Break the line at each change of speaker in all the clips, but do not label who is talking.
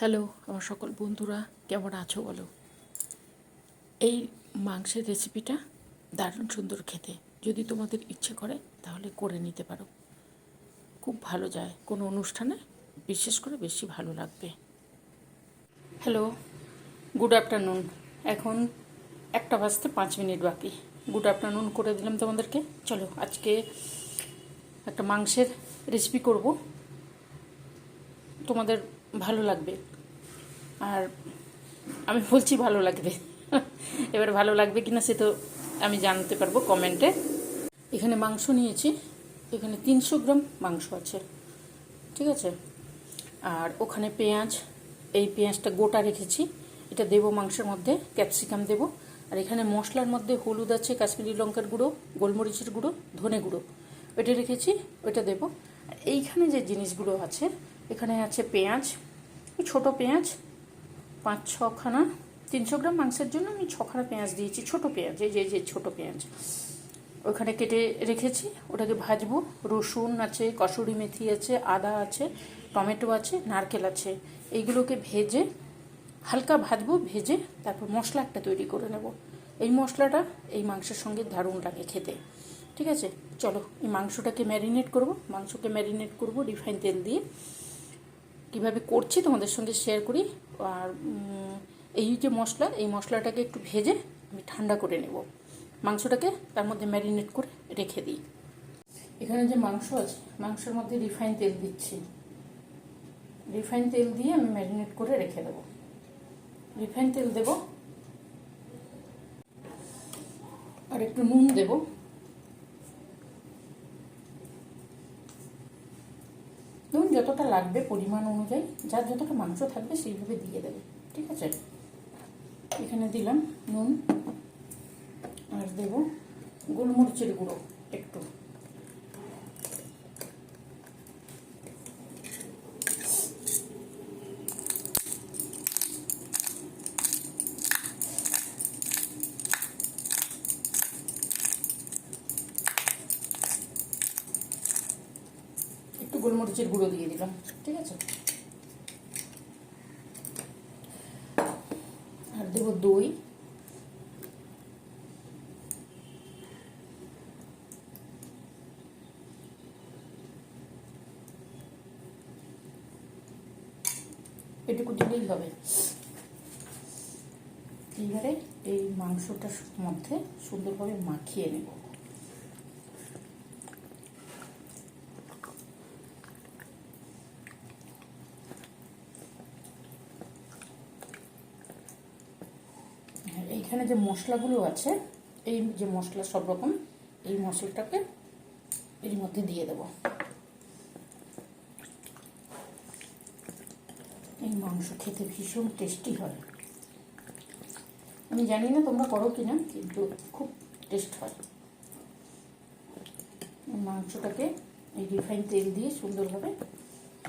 Hello আমার সকল বন্ধুরা, কেমন আছো বলো। এই মাংসের রেসিপিটা দারুণ সুন্দর খেতে। যদি তোমাদের ইচ্ছে করে তাহলে করে নিতে পারো, খুব ভালো যায় কোনো অনুষ্ঠানে, বিশেষ করে বেশি ভালো লাগবে। Hello, good afternoon. এখন 1:05 বাকি। গুড আফটারনুন করে দিলাম তোমাদেরকে। চলো আজকে একটা মাংসের রেসিপি করব, তোমাদের ভালো লাগবে। আর আমি বলছি ভালো লাগবে, এবার ভালো লাগবে কিনা সে তো আমি জানতে পারবো কমেন্টে। এখানে মাংস নিয়েছি, এখানে 300 গ্রাম মাংস আছে, ঠিক আছে। আর ওখানে পেঁয়াজ, এই পেঁয়াজটা গোটা রেখেছি, এটা দেবো মাংসের মধ্যে, ক্যাপসিকাম দেবো। আর এখানে মশলার মধ্যে হলুদ আছে, কাশ্মীরি লঙ্কার গুঁড়ো, গোলমরিচের গুঁড়ো, ধনে গুঁড়ো, ওইটা রেখেছি, ওইটা দেবো। আর এইখানে যে জিনিসগুলো আছে, এখানে আছে পেঁয়াজ, ছোটো পেঁয়াজ 5-6খানা। 300 গ্রাম মাংসের জন্য আমি 6খানা পেঁয়াজ দিয়েছি, ছোটো পেঁয়াজ, এই যে ছোটো পেঁয়াজ ওখানে কেটে রেখেছি, ওটাকে ভাজবো। রসুন আছে, কসুরি মেথি আছে, আদা আছে, টমেটো আছে, নারকেল আছে, এইগুলোকে ভেজে হালকা ভাজবো, ভেজে তারপর মশলা একটা তৈরি করে নেব। এই মশলাটা এই মাংসের সঙ্গে দারুণ লাগে খেতে, ঠিক আছে। চলো এই মাংসটাকে ম্যারিনেট করব। মাংসকে ম্যারিনেট করব রিফাইন তেল দিয়ে। কীভাবে করছি তোমাদের সঙ্গে শেয়ার করি। আর এই যে মশলা, এই মশলাটাকে একটু ভেজে আমি ঠান্ডা করে নেব, মাংসটাকে তার মধ্যে ম্যারিনেট করে রেখে দিই। এখানে যে মাংস আছে, মাংসের মধ্যে রিফাইন তেল দিচ্ছি, রিফাইন তেল দিয়ে আমি ম্যারিনেট করে রেখে দেবো। রিফাইন তেল দেব, আর একটু নুন দেব। নুন যতটা লাগবে পরিমাণ অনুযায়ী, যার যতটা মাংস থাকবে সেইভাবে দিয়ে দেবে, ঠিক আছে। এখানে দিলাম নুন, আর দেব গোলমরিচের গুঁড়ো একটু, গোলমরিচের গুঁড়ো দিয়ে দিলাম, ঠিক আছে। আর দেব দই, এটুকু দিলেই হবে। এইবারে এই মাংসটার মধ্যে সুন্দরভাবে মাখিয়ে নেব। এইখানে যে মশলাগুলো আছে, এই যে মশলা সব রকম, এই মশলাটাকে এর মধ্যে দিয়ে দেব। এই মাংস খেতে ভীষণ টেস্টি হয়, আমি জানি না তোমরা করো কিনা, কিন্তু খুব টেস্ট হয়। মাংসটাকে এই রিফাইন তেল দিয়ে সুন্দরভাবে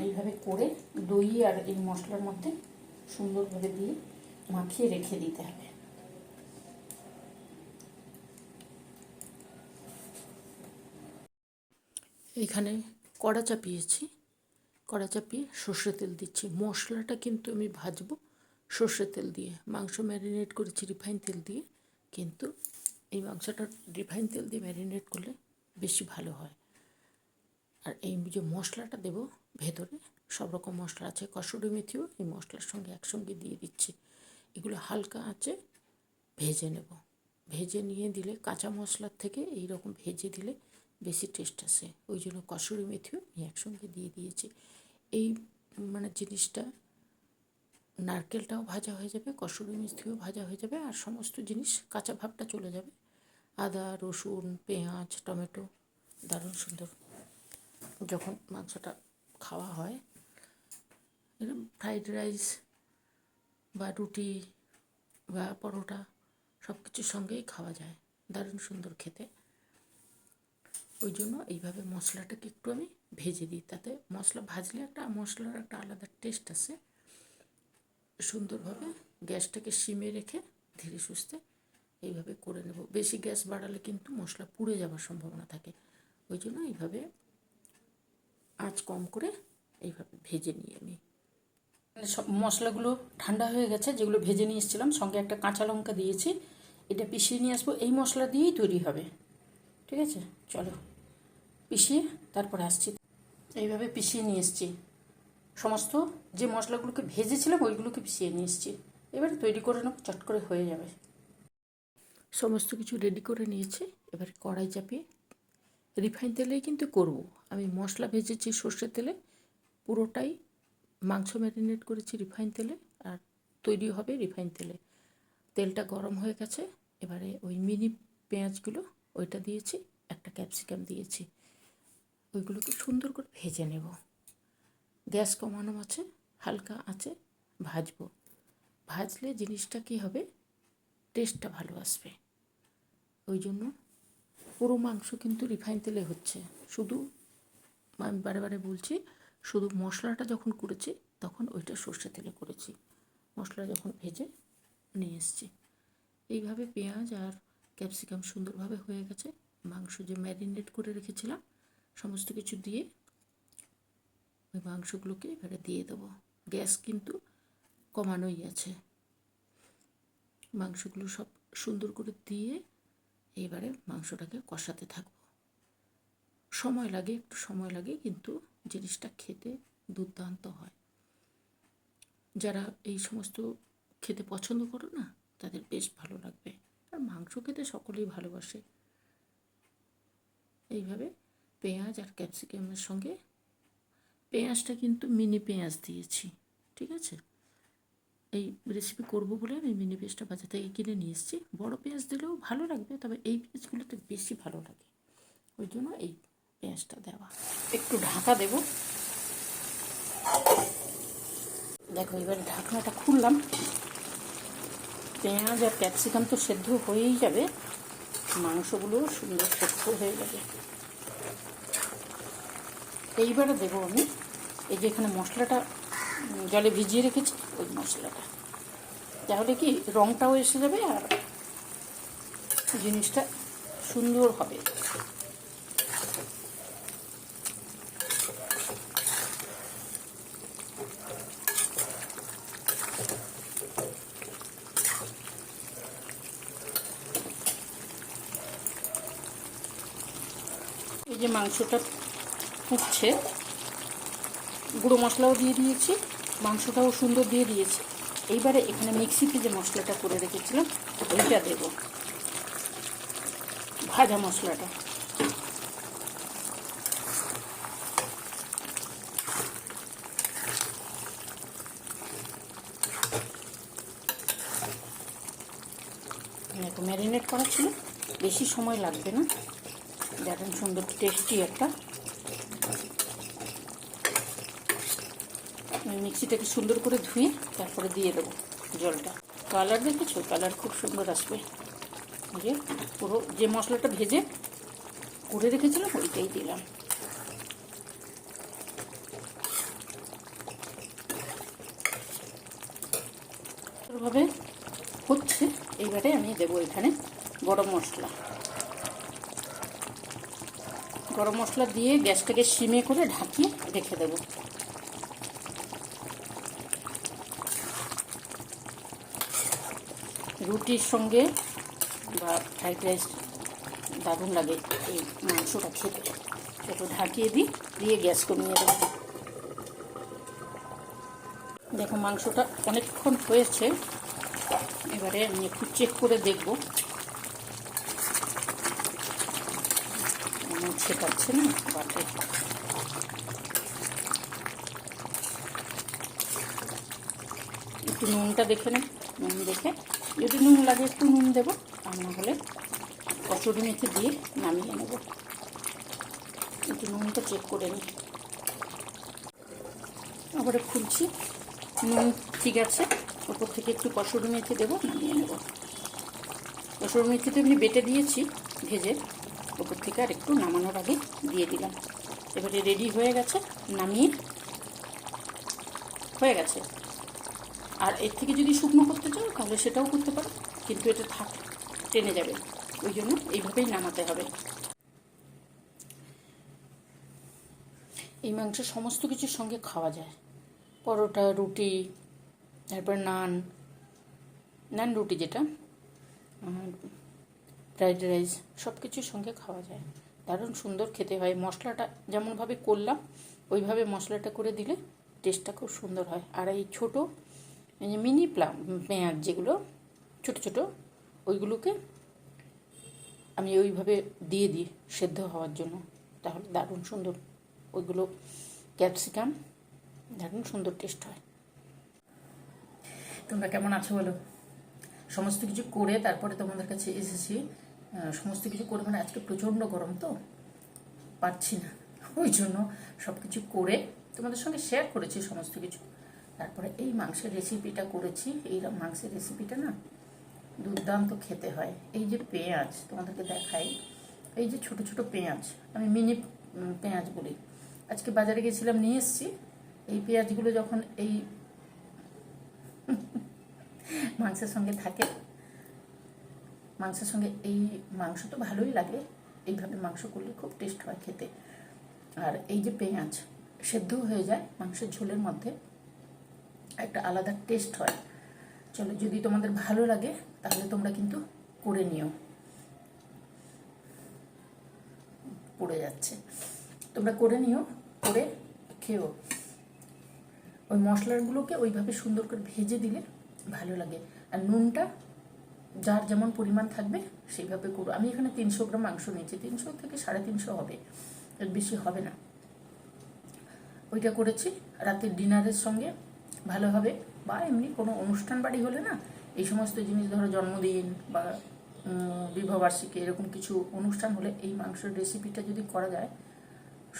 এইভাবে করে দই আর এই মশলার মধ্যে সুন্দরভাবে দিয়ে মাখিয়ে রেখে দিতে হবে। এখানে কড়া চাপিয়েছি, কড়া চাপিয়ে সর্ষে তেল দিচ্ছি। মশলাটা কিন্তু আমি ভাজবো সর্ষে তেল দিয়ে, মাংস ম্যারিনেট করেছি রিফাইন তেল দিয়ে, কিন্তু এই মাংসটা রিফাইন তেল দিয়ে ম্যারিনেট করলে বেশি ভালো হয়। আর এই যে মশলাটা দেব ভেতরে, সব রকম মশলা আছে, কসুরি মেথিও এই মশলার সঙ্গে একসঙ্গে দিয়ে দিচ্ছি। এগুলো হালকা আঁচে ভেজে নেব। ভেজে নিয়ে দিলে, কাঁচা মশলার থেকে এই রকম ভেজে দিলে বেশি টেস্ট আসে, ওই জন্য কসুরি মেথিও আমি একসঙ্গে দিয়ে দিয়েছি। এই জিনিসটা, নারকেলটাও ভাজা হয়ে যাবে, কসুরি মেথিও ভাজা হয়ে যাবে, আর সমস্ত জিনিস কাঁচা ভাবটা চলে যাবে। আদা, রসুন, পেঁয়াজ, টমেটো, দারুণ সুন্দর। যখন মাংসটা খাওয়া হয় এরকম ফ্রাইড রাইস বা রুটি বা পরোটা সব কিছুর সঙ্গেই খাওয়া যায়, দারুণ সুন্দর খেতে। ওই জন্য এইভাবে মশলাটাকে একটু আমি ভেজে দিই, তাতে মশলা ভাজলে মশলার একটা আলাদা টেস্ট আসে। সুন্দরভাবে গ্যাসটাকে সিমে রেখে ধীরে সুস্থে এইভাবে করে নেব। বেশি গ্যাস বাড়ালে কিন্তু মশলা পুড়ে যাওয়ার সম্ভাবনা থাকে, ওই জন্য এইভাবে আঁচ কম করে এইভাবে ভেজে নিই আমি। সব মশলাগুলো ঠান্ডা হয়ে গেছে, যেগুলো ভেজে নিয়ে এসেছিলাম, সঙ্গে একটা কাঁচা লঙ্কা দিয়েছি। এটা পিষিয়ে নিয়ে আসবো, এই মশলা দিয়েই তৈরি হবে। ঠিক আছে, চলো পিষিয়ে তারপরে আসছি। এইভাবে পিষিয়ে নিয়ে এসেছি, সমস্ত যে মশলাগুলোকে ভেজেছিলাম ওইগুলোকে পিষিয়ে নিয়ে এসেছি। এবারে তৈরি করে নেব, চট করে হয়ে যাবে। সমস্ত কিছু রেডি করে নিয়েছি। এবারে কড়াই চাপিয়ে রিফাইন তেলেই কিন্তু করব। আমি মশলা ভেজেছি সর্ষের তেলে, পুরোটাই মাংস ম্যারিনেট করেছি রিফাইন তেলে, আর তৈরি হবে রিফাইন তেলে। তেলটা গরম হয়ে গেছে, এবারে ওই মিনি পেঁয়াজগুলো ওইটা দিয়েছি, একটা ক্যাপসিকাম দিয়েছি, ওইগুলোকে সুন্দর করে ভেজে নেব। গ্যাস কমানো আছে, হালকা আছে ভাজবো। ভাজলে জিনিসটা কী হবে, টেস্টটা ভালো আসবে। ওই জন্য পুরো মাংস কিন্তু রিফাইন তেলে হচ্ছে। শুধু আমি বারে বারে বলছি, শুধু মশলাটা যখন করেছি তখন ওইটা সর্ষে তেলে করেছি, মশলা যখন ভেজে নিয়ে এসেছি। এইভাবে পেঁয়াজ আর ক্যাপসিকাম সুন্দরভাবে হয়ে গেছে। মাংস যে ম্যারিনেট করে রেখেছিলাম সমস্ত কিছু দিয়ে ওই মাংসগুলোকে এবারে দিয়ে দেবো। গ্যাস কিন্তু কমানোই আছে। মাংসগুলো সব সুন্দর করে দিয়ে এবারে মাংসটাকে কষাতে থাকবো। সময় লাগে, একটু সময় লাগে, কিন্তু জিনিসটা খেতে দুর্দান্ত হয়। যারা এই সমস্ত খেতে পছন্দ করো না, তাদের বেশ ভালো লাগবে। আর মাংস খেতে সকলেই ভালোবাসে। এইভাবে পেঁয়াজ আর ক্যাপসিকামের সঙ্গে, পেঁয়াজটা কিন্তু মিনি পেঁয়াজ দিয়েছি, ঠিক আছে। এই রেসিপি করবো বলে আমি মিনি পেঁয়াজটা বাজার থেকে কিনে নিয়ে এসেছি। বড়ো পেঁয়াজ দিলেও ভালো লাগবে, তবে এই পেঁয়াজগুলোতে বেশি ভালো লাগে, ওই জন্য এই পেঁয়াজটা দেওয়া। একটু ঢাকা দেব। দেখো এবারে ঢাকনাটা খুললাম। পেঁয়াজ আর ক্যাপসিকাম তো সেদ্ধ হয়েই যাবে, মাংসগুলো সুন্দর সেদ্ধ হয়ে যাবে। এইবারে দেবো আমি এই যে এখানে মশলাটা জলে ভিজিয়ে রেখেছি, ওই মশলাটা। তাহলে কি রঙটাও এসে যাবে আর জিনিসটা সুন্দর হবে। এই যে মাংসটা ফুটছে, গুঁড়ো মশলাও দিয়ে দিয়েছি, মাংসটাও সুন্দর দিয়ে দিয়েছি। এইবারে এখানে মিক্সিতে যে মশলাটা করে রেখেছিলাম ওইটা দেব, ভাজা মশলাটা। একটু ম্যারিনেট করা ছিল, বেশি সময় লাগবে না। দেখেন সুন্দর টেস্টি একটা। মিক্সিটাকে সুন্দর করে ধুয়ে তারপরে দিয়ে দেবো জলটা। কালার দেখেছো, কালার খুব সুন্দর আসবে। যে পুরো যে মশলাটা ভেজে করে রেখেছিলাম ওইটাই দিলাম। ভাবে হচ্ছে। এইবারে আমি দেবো এখানে গরম মশলা। গরম মশলা দিয়ে গ্যাসটাকে সিমে করে ঢাকিয়ে রেখে দেবো। রুটির সঙ্গে বা ফ্রাইড রাইস দারুণ লাগে এই মাংসটা খেতে। একটু ঢাকিয়ে দিয়ে গ্যাস কমিয়ে দেবো। দেখো মাংসটা অনেকক্ষণ হয়েছে, এবারে আমি একটু চেক করে দেখব। ছেটাচ্ছে না বাটে। একটু নুনটা দেখে নেব, নুন দেখে যদি নুন লাগে একটু নুন দেবো, আর না হলে কসুরি মেথি দিয়ে নামিয়ে নেব। একটু নুনটা চেক করে নিই। আবার খুলছি, নুন ঠিক আছে। ওপর থেকে একটু কসুরি মেথি দেবো, নামিয়ে নেব। কসুরি মেথি তো এমনি বেটে দিয়েছি ভেজে, ওপর থেকে আর একটু নামানোর আগে দিয়ে দিলাম। এবারে রেডি হয়ে গেছে, নামিয়ে হয়ে গেছে। আর এর থেকে যদি শুকনো করতে চাও তাহলে সেটাও করতে পারো, কিন্তু এটা টেনে যাবে, ওই জন্য এইভাবেই নামাতে হবে। এই মাংস সমস্ত কিছুর সঙ্গে খাওয়া যায়, পরোটা, রুটি, তারপর নান, নান রুটি যেটা, ফ্রাইড রাইস, সব কিছুর সঙ্গে খাওয়া যায়। দারুণ সুন্দর খেতে হয়। মশলাটা যেমনভাবে করলাম ওইভাবে মশলাটা করে দিলে টেস্টটা খুব সুন্দর হয়। আর এই ছোটো এই যে মিনি পেঁয়াজ যেগুলো ছোটো ছোটো, ওইগুলোকে আমি ওইভাবে দিয়ে দিই সেদ্ধ হওয়ার জন্য, তাহলে দারুণ সুন্দর ওইগুলো ক্যাপসিকাম দারুণ সুন্দর টেস্ট হয়। তোমরা কেমন আছো বলো? সমস্ত কিছু করে তারপরে তোমাদের কাছে এসেছি। সমস্ত কিছু করে মানে আজকে প্রচণ্ড গরম তো পারছি না, ওই জন্য সব কিছু করে তোমাদের সঙ্গে শেয়ার করেছি সমস্ত কিছু। তারপরে এই মাংসের রেসিপিটা করেছি। এই মাংসের রেসিপিটা না দুর্দান্ত খেতে হয়। এই যে পেঁয়াজ তোমাদেরকে দেখাই, এই যে ছোট ছোট পেঁয়াজ, আমি মিনি পেঁয়াজ বলি, আজকে বাজারে গেছিলাম নিয়ে এসেছি। এই পেঁয়াজগুলো যখন এই মাংসের সঙ্গে থাকে, মাংসের সঙ্গে এই মাংস তো ভালোই লাগে, এইভাবে মাংস করলে খুব টেস্ট হয় খেতে। আর এই যে পেঁয়াজ সেদ্ধ হয়ে যায় মাংসের ঝোলের মধ্যে, একটা আলাদা টেস্ট হয়। চলো, যদি তোমাদের ভালো লাগে তাহলে তোমরা কিন্তু করে নিও। পড়ে যাচ্ছে, তোমরা করে নিও, করে খেও। ওই মশলাগুলোকে ওইভাবে সুন্দর করে ভেজে দিলে ভালো লাগে। আর নুনটা যার যেমন পরিমাণ থাকবে সেইভাবে করো। আমি এখানে 300 গ্রাম মাংস নিয়েছি, 300 থেকে 350 হবে, এর বেশি হবে না। ওইটা করেছি রাতের ডিনারের সঙ্গে ভালো হবে। বা এমনি কোনো অনুষ্ঠান বাড়ি হলে না এই সমস্ত জিনিস, ধরো জন্মদিন বা বিবাহবার্ষিকী এরকম কিছু অনুষ্ঠান হলে এই মাংসের রেসিপিটা যদি করা যায়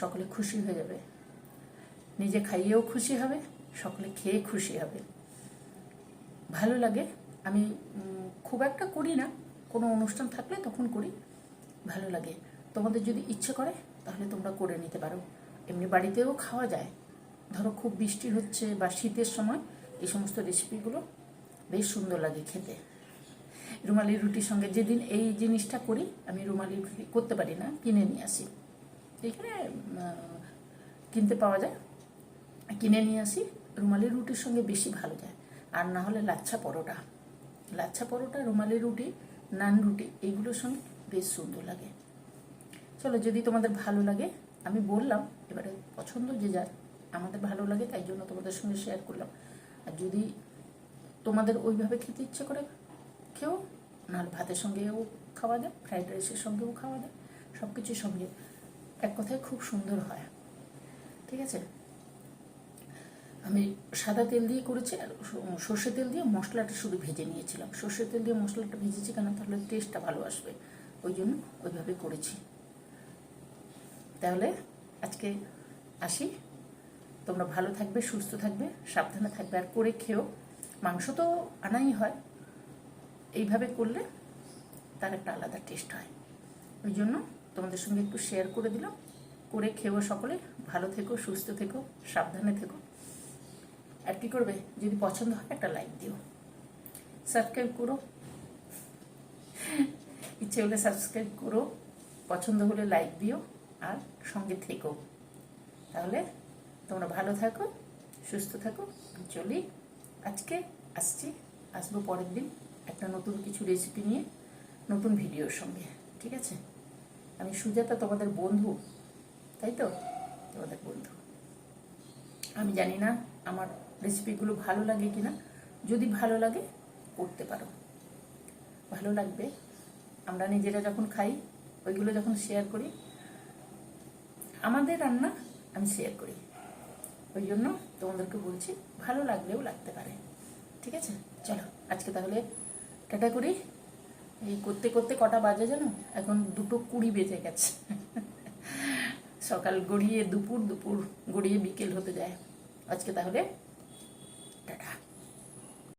সকলে খুশি হয়ে যাবে। নিজে খাইয়েও খুশি হবে, সকলে খেয়ে খুশি হবে, ভালো লাগে। আমি খুব একটা করি না, কোনো অনুষ্ঠান থাকলে তখন করি, ভালো লাগে। তোমাদের যদি ইচ্ছে করে তাহলে তোমরা করে নিতে পারো। এমনি বাড়িতেও খাওয়া যায়। ধরো খুব বৃষ্টি হচ্ছে বা শীতের সময় এই সমস্ত রেসিপিগুলো বেশ সুন্দর লাগে খেতে। রুমালি রুটির সঙ্গে যেদিন এই জিনিসটা করি, আমি রুমালি রুটি করতে পারি না, কিনে নিয়ে আসি, এখানে কিনতে পাওয়া যায়, কিনে নিয়ে আসি। রুমালি রুটির সঙ্গে বেশি ভালো যায়। আর না হলে লাচ্ছা পরোটা, লাচ্ছা পরোটা, রুমালি রুটি, নান রুটি, এইগুলোর সঙ্গে বেশ সুন্দর লাগে। চলো, যদি তোমাদের ভালো লাগে, আমি বললাম এবারে পছন্দ যে যার, আমাদের ভালো লাগে তাই জন্য তোমাদের সঙ্গে শেয়ার করলাম। আর যদি তোমাদের ওইভাবে খেতে ইচ্ছে করে খেও, নাহলে ভাতের সঙ্গেও খাওয়া যায়, ফ্রাইড রাইসের সঙ্গেও খাওয়া যায়, সব কিছুর সঙ্গে, এক কথায় খুব সুন্দর হয়। ঠিক আছে, আমি সাদা তেল দিয়ে করেছি, আর সর্ষে তেল দিয়ে মশলাটা শুধু ভেজে নিয়েছিলাম। সর্ষে তেল দিয়ে মশলাটা ভেজেছি কেন, তাহলে টেস্টটা ভালো আসবে, ওই জন্য ওইভাবে করেছি। তাহলে আজকে আসি, তোমরা ভালো থাকবে, সুস্থ থাকবে, সাবধানে থাকবে, আর করে খেও। মাংস তো আনাই হয়, এইভাবে করলে তার একটা আলাদা টেস্ট হয়। ওই জন্য তোমাদের সঙ্গে একটু শেয়ার করে দিলাম। করে খেও সকলে, ভালো থেকো, সুস্থ থেকো, সাবধানে থেকো। আর কী করবে, যদি পছন্দ হয় একটা লাইক দিও, সাবস্ক্রাইব করো, ইচ্ছে হলে সাবস্ক্রাইব করো, পছন্দ হলে লাইক দিও, আর সঙ্গে থেকো। তাহলে তোমরা ভালো থাকো, সুস্থ থাকো। চলি, আজকে আসবো পরের দিন একটা নতুন কিছু রেসিপি নিয়ে, নতুন ভিডিওর সঙ্গে। ঠিক আছে, আমি সুজাতা, তোমাদের বন্ধু, তাই তো, তোমাদের বন্ধু। আমি জানি না আমার রেসিপিগুলো ভালো লাগে কিনা, যদি ভালো লাগে করতে পারো, ভালো লাগবে। আমরা নিজেরা যখন খাই, ওইগুলো যখন শেয়ার করি, আমাদের রান্না আমি শেয়ার করি, ওই জন্য তোমাদেরকে বলছি, ভালো লাগলেও লাগতে পারে। ঠিক আছে, চলো আজকে তাহলে টাটা করি। এই করতে করতে কটা বাজে জানো, এখন 2:20 বেজে গেছে। সকাল গড়িয়ে দুপুর, দুপুর গড়িয়ে বিকেল হতে যায়। আজকে তাহলে টাটা।